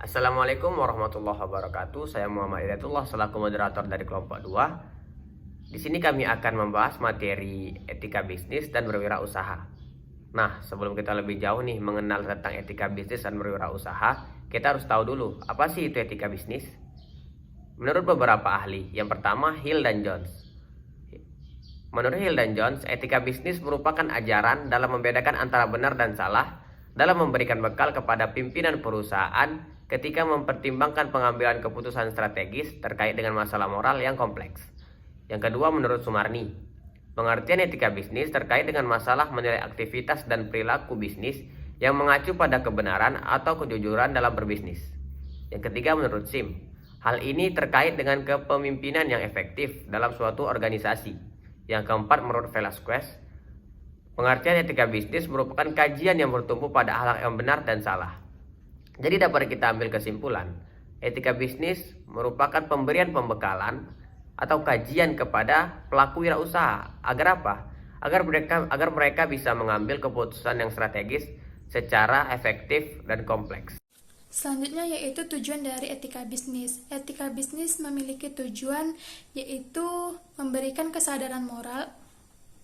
Assalamualaikum warahmatullahi wabarakatuh. Saya Muhammad Hidayatullah selaku moderator dari kelompok 2. Di sini kami akan membahas materi etika bisnis dan berwirausaha. Nah, sebelum kita lebih jauh nih mengenal tentang etika bisnis dan berwirausaha, kita harus tahu dulu apa sih itu etika bisnis. Menurut beberapa ahli, yang pertama Hill dan Jones. Menurut Hill dan Jones, etika bisnis merupakan ajaran dalam membedakan antara benar dan salah dalam memberikan bekal kepada pimpinan perusahaan ketika mempertimbangkan pengambilan keputusan strategis terkait dengan masalah moral yang kompleks. Yang kedua, menurut Sumarni, pengertian etika bisnis terkait dengan masalah menilai aktivitas dan perilaku bisnis yang mengacu pada kebenaran atau kejujuran dalam berbisnis. Yang ketiga, menurut Sim, hal ini terkait dengan kepemimpinan yang efektif dalam suatu organisasi. Yang keempat, menurut Velasquez, pengertian etika bisnis merupakan kajian yang bertumpu pada hal yang benar dan salah. Jadi dapat kita ambil kesimpulan, etika bisnis merupakan pemberian pembekalan atau kajian kepada pelaku wirausaha. Agar apa? Agar mereka bisa mengambil keputusan yang strategis secara efektif dan kompleks. Selanjutnya yaitu tujuan dari etika bisnis. Etika bisnis memiliki tujuan yaitu memberikan kesadaran moral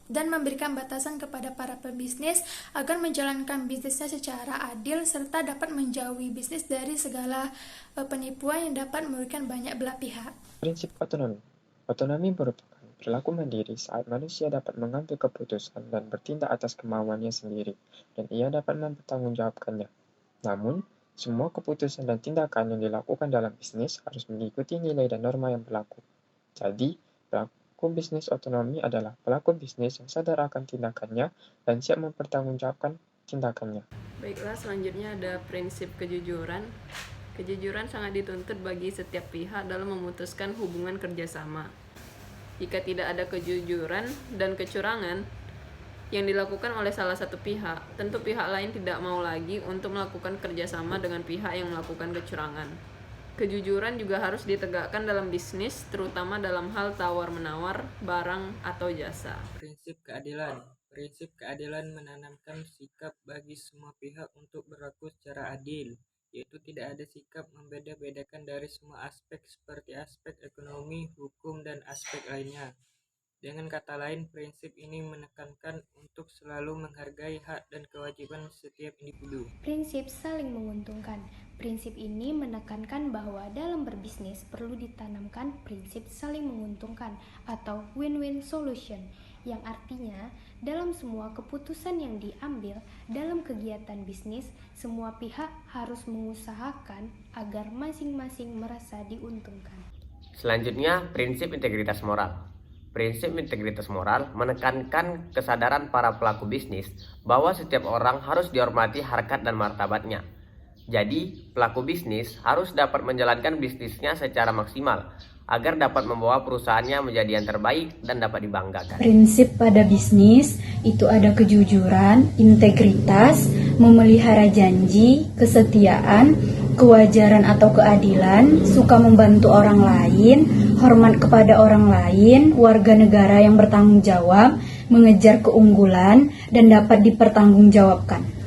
dan memberikan batasan kepada para pebisnis agar menjalankan bisnisnya secara adil serta dapat menjauhi bisnis dari segala penipuan yang dapat merugikan banyak belah pihak. Prinsip otonomi. Otonomi merupakan perilaku mandiri saat manusia dapat mengambil keputusan dan bertindak atas kemauannya sendiri, dan ia dapat mempertanggungjawabkannya. Namun, semua keputusan dan tindakan yang dilakukan dalam bisnis harus mengikuti nilai dan norma yang berlaku. Jadi, pelaku bisnis otonomi adalah pelaku bisnis yang sadar akan tindakannya dan siap mempertanggungjawabkan tindakannya. Baiklah, selanjutnya ada prinsip kejujuran. Kejujuran sangat dituntut bagi setiap pihak dalam memutuskan hubungan kerjasama. Jika tidak ada kejujuran dan kecurangan yang dilakukan oleh salah satu pihak, tentu pihak lain tidak mau lagi untuk melakukan kerjasama dengan pihak yang melakukan kecurangan. Kejujuran juga harus ditegakkan dalam bisnis, terutama dalam hal tawar-menawar barang atau jasa. Prinsip keadilan. Prinsip keadilan menanamkan sikap bagi semua pihak untuk berlaku secara adil, yaitu tidak ada sikap membeda-bedakan dari semua aspek seperti aspek ekonomi, hukum, dan aspek lainnya. Dengan kata lain, prinsip ini menekankan untuk selalu menghargai hak dan kewajiban setiap individu. Prinsip saling menguntungkan. Prinsip ini menekankan bahwa dalam berbisnis perlu ditanamkan prinsip saling menguntungkan atau win-win solution, yang artinya dalam semua keputusan yang diambil dalam kegiatan bisnis, semua pihak harus mengusahakan agar masing-masing merasa diuntungkan. Selanjutnya, prinsip integritas moral. Prinsip integritas moral menekankan kesadaran para pelaku bisnis bahwa setiap orang harus dihormati harkat dan martabatnya. Jadi, pelaku bisnis harus dapat menjalankan bisnisnya secara maksimal agar dapat membawa perusahaannya menjadi yang terbaik dan dapat dibanggakan. Prinsip pada bisnis itu ada kejujuran, integritas, memelihara janji, kesetiaan, kewajaran atau keadilan, suka membantu orang lain, hormat kepada orang lain, warga negara yang bertanggung jawab, mengejar keunggulan, dan dapat dipertanggungjawabkan.